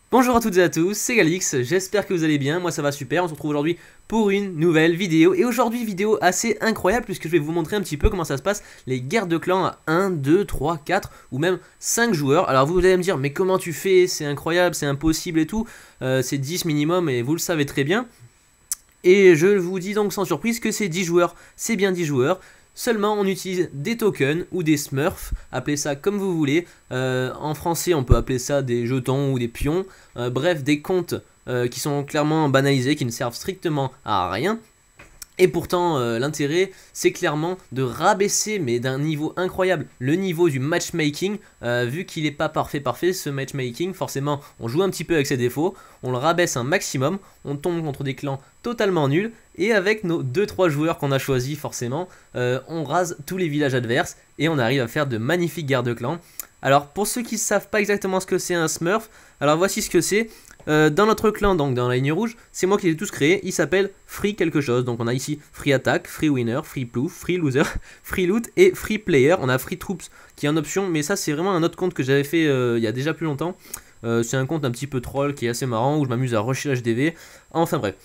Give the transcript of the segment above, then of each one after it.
Bonjour à toutes et à tous, c'est Galix, j'espère que vous allez bien, moi ça va super, on se retrouve aujourd'hui pour une nouvelle vidéo. Et aujourd'hui vidéo assez incroyable puisque je vais vous montrer un petit peu comment ça se passe les guerres de clans à 1, 2, 3, 4 ou même 5 joueurs. Alors vous allez me dire mais comment tu fais, c'est incroyable, c'est impossible et tout, c'est 10 minimum et vous le savez très bien. Et je vous dis donc sans surprise que c'est 10 joueurs, c'est bien 10 joueurs. Seulement on utilise des tokens ou des smurfs, appelez ça comme vous voulez. En français on peut appeler ça des jetons ou des pions. Bref, des comptes qui sont clairement banalisés, qui ne servent strictement à rien. Et pourtant, l'intérêt, c'est clairement de rabaisser, mais d'un niveau incroyable, le niveau du matchmaking. Vu qu'il n'est pas parfait ce matchmaking, forcément, on joue un petit peu avec ses défauts, on le rabaisse un maximum, on tombe contre des clans totalement nuls, et avec nos 2-3 joueurs qu'on a choisis, forcément, on rase tous les villages adverses, et on arrive à faire de magnifiques guerres de clans. Alors, pour ceux qui ne savent pas exactement ce que c'est un smurf, alors voici ce que c'est. Dans notre clan, donc dans la ligne rouge, c'est moi qui les ai tous créés, il s'appelle Free quelque chose. Donc on a ici Free Attack, Free Winner, Free Plouf, Free Loser, Free Loot et Free Player. On a Free Troops qui est en option, mais ça c'est vraiment un autre compte que j'avais fait il y a déjà plus longtemps. C'est un compte un petit peu troll qui est assez marrant, où je m'amuse à rusher HDV. Enfin bref.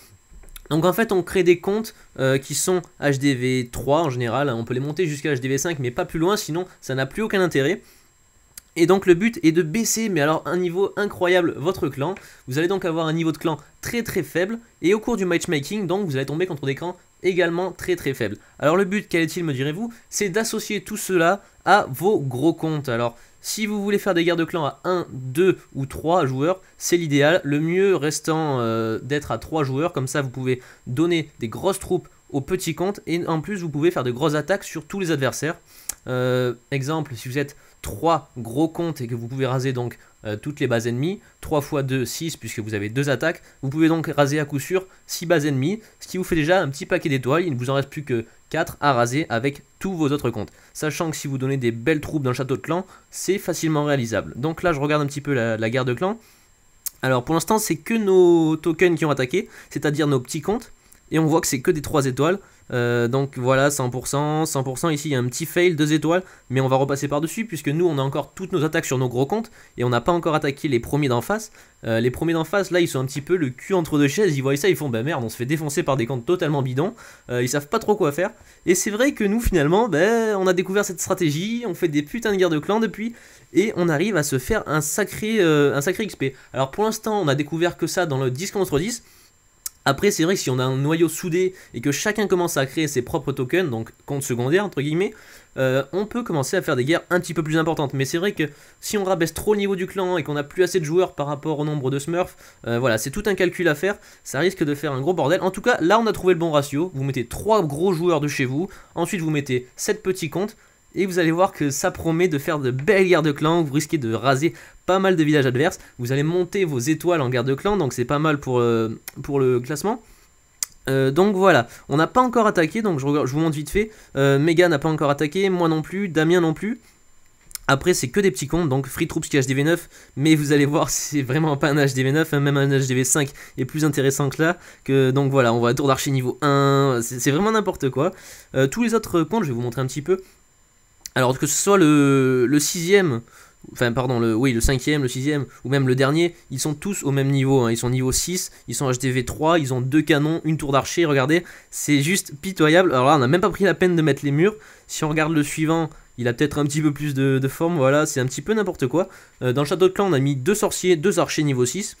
Donc en fait on crée des comptes qui sont HDV 3 en général, on peut les monter jusqu'à HDV 5 mais pas plus loin, sinon ça n'a plus aucun intérêt. Et donc le but est de baisser, mais alors un niveau incroyable, votre clan. Vous allez donc avoir un niveau de clan très très faible, et au cours du matchmaking, donc vous allez tomber contre des clans également très très faibles. Alors le but, quel est-il, me direz-vous? C'est d'associer tout cela à vos gros comptes. Alors si vous voulez faire des guerres de clans à 1, 2 ou 3 joueurs, c'est l'idéal. Le mieux restant d'être à 3 joueurs, comme ça vous pouvez donner des grosses troupes aux petits comptes, et en plus vous pouvez faire de grosses attaques sur tous les adversaires. Exemple, si vous êtes 3 gros comptes et que vous pouvez raser donc toutes les bases ennemies, 3 x 2, 6 puisque vous avez 2 attaques, vous pouvez donc raser à coup sûr 6 bases ennemies, ce qui vous fait déjà un petit paquet d'étoiles, il ne vous en reste plus que 4 à raser avec tous vos autres comptes. Sachant que si vous donnez des belles troupes dans le château de clan, c'est facilement réalisable. Donc là je regarde un petit peu la guerre de clan. Alors pour l'instant c'est que nos tokens qui ont attaqué, c'est-à-dire nos petits comptes, et on voit que c'est que des 3 étoiles. Donc voilà, 100%, 100%, ici il y a un petit fail, 2 étoiles, mais on va repasser par dessus puisque nous on a encore toutes nos attaques sur nos gros comptes et on n'a pas encore attaqué les premiers d'en face. Les premiers d'en face là ils sont un petit peu le cul entre deux chaises, ils voient ça, ils font bah merde, on se fait défoncer par des comptes totalement bidons, ils savent pas trop quoi faire. Et c'est vrai que nous finalement on a découvert cette stratégie, on fait des putains de guerres de clans depuis et on arrive à se faire un sacré XP. Alors pour l'instant on a découvert que ça dans le 10 contre 10. Après c'est vrai que si on a un noyau soudé et que chacun commence à créer ses propres tokens, donc compte secondaire entre guillemets, on peut commencer à faire des guerres un petit peu plus importantes. Mais c'est vrai que si on rabaisse trop le niveau du clan et qu'on n'a plus assez de joueurs par rapport au nombre de smurfs, voilà, c'est tout un calcul à faire, ça risque de faire un gros bordel. En tout cas là on a trouvé le bon ratio, vous mettez 3 gros joueurs de chez vous, ensuite vous mettez 7 petits comptes, et vous allez voir que ça promet de faire de belles guerres de clans, vous risquez de raser pas mal de villages adverses, vous allez monter vos étoiles en guerre de clans, donc c'est pas mal pour le classement. Donc voilà, on n'a pas encore attaqué, donc je vous montre vite fait. Mega n'a pas encore attaqué, moi non plus, Damien non plus. Après c'est que des petits comptes, donc Free Troops qui est HDV 9, mais vous allez voir c'est vraiment pas un HDV 9, hein, même un HDV 5 est plus intéressant que là, donc voilà, on va à tour d'archer niveau 1, c'est vraiment n'importe quoi. Tous les autres comptes, je vais vous montrer un petit peu. Alors que ce soit le 6ème, enfin pardon, le 5ème, le 6ème, ou même le dernier, ils sont tous au même niveau, hein. Ils sont niveau 6, ils sont HDV 3, ils ont 2 canons, une tour d'archer, regardez, c'est juste pitoyable. Alors là on n'a même pas pris la peine de mettre les murs, si on regarde le suivant, il a peut-être un petit peu plus de forme, voilà, c'est un petit peu n'importe quoi. Dans le château de clan on a mis 2 sorciers, 2 archers niveau 6,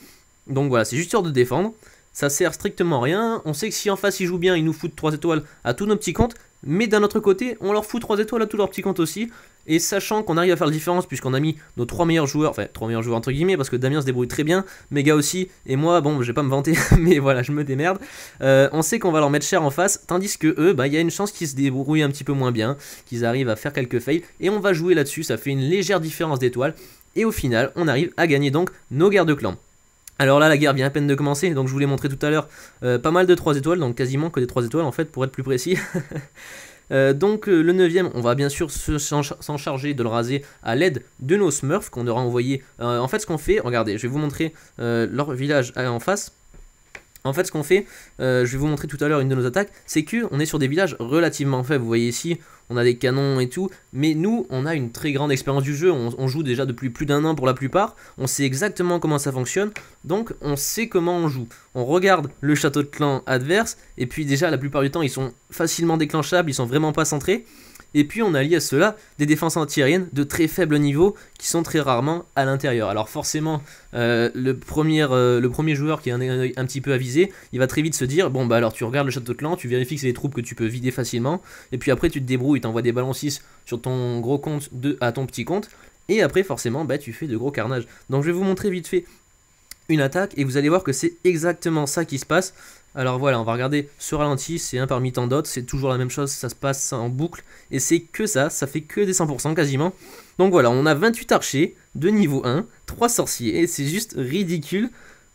donc voilà, c'est juste sûr de défendre. Ça sert strictement à rien, on sait que si en face ils jouent bien, ils nous foutent 3 étoiles à tous nos petits comptes, mais d'un autre côté, on leur fout 3 étoiles à tous leurs petits comptes aussi, et sachant qu'on arrive à faire la différence puisqu'on a mis nos 3 meilleurs joueurs, enfin 3 meilleurs joueurs entre guillemets, parce que Damien se débrouille très bien, Mega aussi, et moi, bon, je vais pas me vanter, mais voilà, je me démerde, on sait qu'on va leur mettre cher en face, tandis que eux, il y a une chance qu'ils se débrouillent un petit peu moins bien, qu'ils arrivent à faire quelques fails, et on va jouer là-dessus, ça fait une légère différence d'étoiles, et au final, on arrive à gagner donc nos guerres de clans. Alors là la guerre vient à peine de commencer, donc je vous l'ai montré tout à l'heure, pas mal de 3 étoiles, donc quasiment que des 3 étoiles en fait pour être plus précis. Donc le 9ème, on va bien sûr s'en charger de le raser à l'aide de nos smurfs qu'on aura envoyé. En fait ce qu'on fait, regardez, je vais vous montrer leur village en face. En fait, ce qu'on fait, je vais vous montrer tout à l'heure une de nos attaques, c'est que on est sur des villages relativement faibles. Vous voyez ici, on a des canons et tout, mais nous, on a une très grande expérience du jeu. On joue déjà depuis plus d'un an pour la plupart. On sait exactement comment ça fonctionne, donc on sait comment on joue. On regarde le château de clan adverse, et puis déjà, la plupart du temps, ils sont facilement déclenchables, ils sont vraiment pas centrés. Et puis on a lié à cela des défenses antiaériennes de très faible niveau qui sont très rarement à l'intérieur. Alors forcément, le premier joueur qui a un œil un petit peu avisé, il va très vite se dire, bon bah alors tu regardes le château de clan, tu vérifies que c'est des troupes que tu peux vider facilement, et puis après tu te débrouilles, tu envoies des ballons 6 sur ton gros compte à ton petit compte, et après forcément bah, tu fais de gros carnage. Donc je vais vous montrer vite fait une attaque, et vous allez voir que c'est exactement ça qui se passe. Alors voilà, on va regarder ce ralenti, c'est un parmi tant d'autres, c'est toujours la même chose, ça se passe en boucle, et c'est que ça fait que des 100% quasiment. Donc voilà, on a 28 archers de niveau 1, 3 sorciers, et c'est juste ridicule.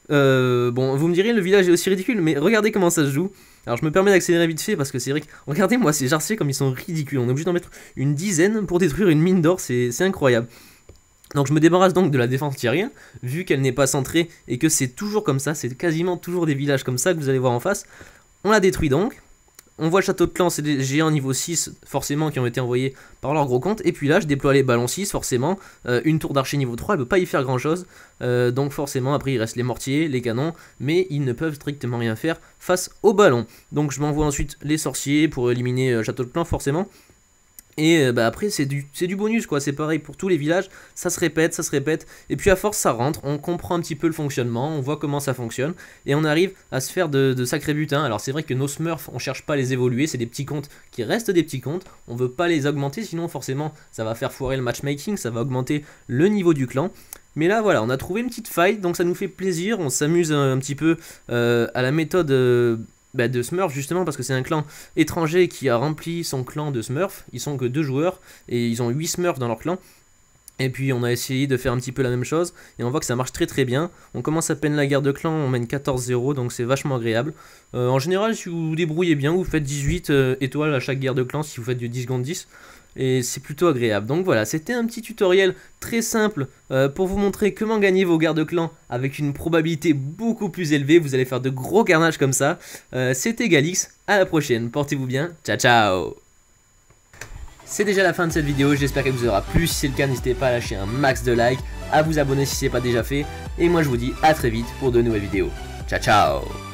Bon, vous me direz, le village est aussi ridicule, mais regardez comment ça se joue. Alors je me permets d'accélérer vite fait, parce que c'est vrai que, regardez moi ces archers comme ils sont ridicules, on est obligé d'en mettre une dizaine pour détruire une mine d'or, c'est incroyable. Donc je me débarrasse donc de la défense antiaérienne, vu qu'elle n'est pas centrée et que c'est toujours comme ça, c'est quasiment toujours des villages comme ça que vous allez voir en face. On la détruit donc, on voit le château de clan, c'est des géants niveau 6 forcément qui ont été envoyés par leur gros compte, et puis là je déploie les ballons 6 forcément, une tour d'archer niveau 3, elle ne peut pas y faire grand chose, donc forcément après il reste les mortiers, les canons, mais ils ne peuvent strictement rien faire face aux ballons. Donc je m'envoie ensuite les sorciers pour éliminer le château de clan forcément. Et bah après c'est du bonus quoi, c'est pareil pour tous les villages, ça se répète, et puis à force ça rentre, on comprend un petit peu le fonctionnement, on voit comment ça fonctionne, et on arrive à se faire de sacrés butins. Alors c'est vrai que nos smurfs, on cherche pas à les évoluer, c'est des petits comptes qui restent des petits comptes, on veut pas les augmenter, sinon forcément ça va faire foirer le matchmaking, ça va augmenter le niveau du clan. Mais là voilà, on a trouvé une petite faille, donc ça nous fait plaisir, on s'amuse un petit peu à la méthode... de Smurf justement, parce que c'est un clan étranger qui a rempli son clan de Smurf. Ils sont que 2 joueurs et ils ont 8 Smurfs dans leur clan. Et puis on a essayé de faire un petit peu la même chose et on voit que ça marche très très bien. On commence à peine la guerre de clan, on mène 14-0, donc c'est vachement agréable. En général, si vous vous débrouillez bien, vous faites 18 étoiles à chaque guerre de clan si vous faites du 10 contre 10. Et c'est plutôt agréable. Donc voilà, c'était un petit tutoriel très simple pour vous montrer comment gagner vos guerres de clan avec une probabilité beaucoup plus élevée. Vous allez faire de gros carnages comme ça. C'était Galix, à la prochaine, portez-vous bien, ciao ciao. C'est déjà la fin de cette vidéo, j'espère qu'elle vous aura plu. Si c'est le cas, n'hésitez pas à lâcher un max de likes, à vous abonner si ce n'est pas déjà fait. Et moi je vous dis à très vite pour de nouvelles vidéos. Ciao ciao.